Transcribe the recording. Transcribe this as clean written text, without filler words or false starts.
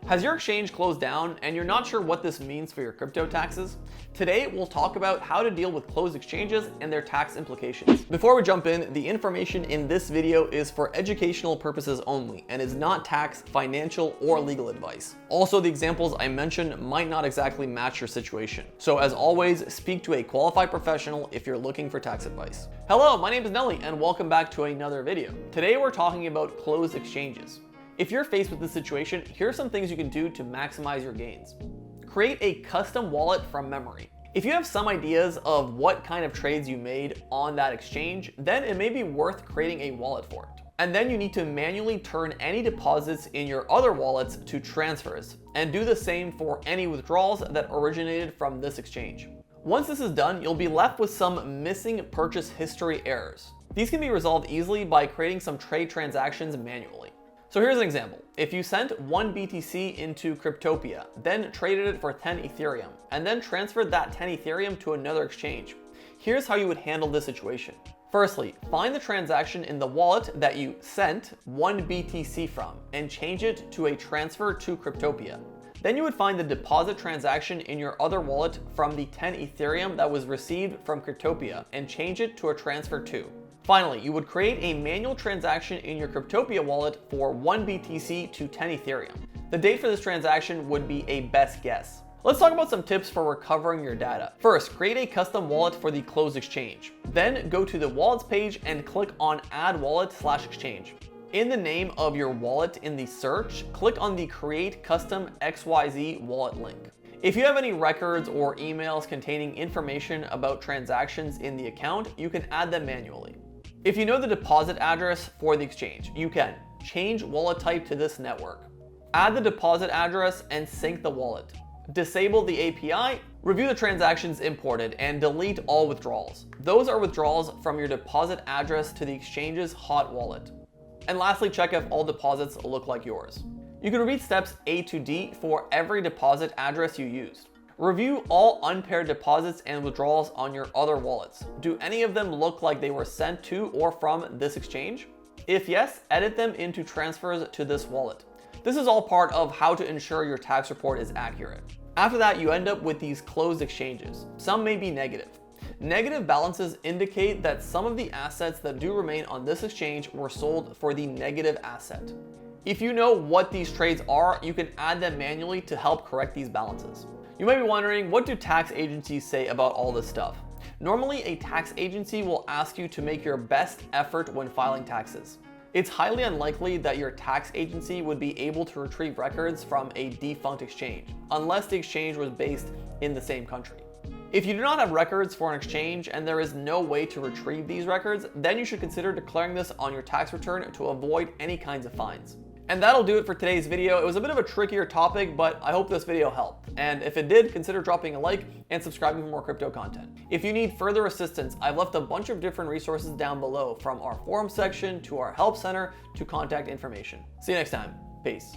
Has your exchange closed down and you're not sure what this means for your crypto taxes? Today, we'll talk about how to deal with closed exchanges and their tax implications. Before we jump in, the information in this video is for educational purposes only and is not tax, financial, or legal advice. Also, the examples I mentioned might not exactly match your situation. So as always, speak to a qualified professional if you're looking for tax advice. Hello, my name is Nelly and welcome back to another video. Today, we're talking about closed exchanges. If you're faced with this situation, here are some things you can do to maximize your gains. Create a custom wallet from memory. If you have some ideas of what kind of trades you made on that exchange, then it may be worth creating a wallet for it. And then you need to manually turn any deposits in your other wallets to transfers, and do the same for any withdrawals that originated from this exchange. Once this is done, you'll be left with some missing purchase history errors. These can be resolved easily by creating some trade transactions manually. So here's an example. If you sent 1 BTC into Cryptopia, then traded it for 10 Ethereum, and then transferred that 10 Ethereum to another exchange, here's how you would handle this situation. Firstly, find the transaction in the wallet that you sent 1 BTC from and change it to a transfer to Cryptopia. Then you would find the deposit transaction in your other wallet from the 10 Ethereum that was received from Cryptopia and change it to a transfer to. Finally, you would create a manual transaction in your Cryptopia wallet for 1 BTC to 10 Ethereum. The date for this transaction would be a best guess. Let's talk about some tips for recovering your data. First, create a custom wallet for the closed exchange. Then go to the wallets page and click on Add Wallet/Exchange. In the name of your wallet in the search, click on the Create Custom XYZ Wallet link. If you have any records or emails containing information about transactions in the account, you can add them manually. If you know the deposit address for the exchange, you can change wallet type to this network, add the deposit address and sync the wallet, disable the API, review the transactions imported, and delete all withdrawals. Those are withdrawals from your deposit address to the exchange's hot wallet. And lastly, check if all deposits look like yours. You can repeat steps A to D for every deposit address you used. Review all unpaired deposits and withdrawals on your other wallets. Do any of them look like they were sent to or from this exchange? If yes, edit them into transfers to this wallet. This is all part of how to ensure your tax report is accurate. After that, you end up with these closed exchanges. Some may be negative. Negative balances indicate that some of the assets that do remain on this exchange were sold for the negative asset. If you know what these trades are, you can add them manually to help correct these balances. You might be wondering, what do tax agencies say about all this stuff? Normally, a tax agency will ask you to make your best effort when filing taxes. It's highly unlikely that your tax agency would be able to retrieve records from a defunct exchange, unless the exchange was based in the same country. If you do not have records for an exchange and there is no way to retrieve these records, then you should consider declaring this on your tax return to avoid any kinds of fines. And that'll do it for today's video. It was a bit of a trickier topic, but I hope this video helped. And if it did, consider dropping a like and subscribing for more crypto content. If you need further assistance, I've left a bunch of different resources down below, from our forum section to our help center to contact information. See you next time. Peace.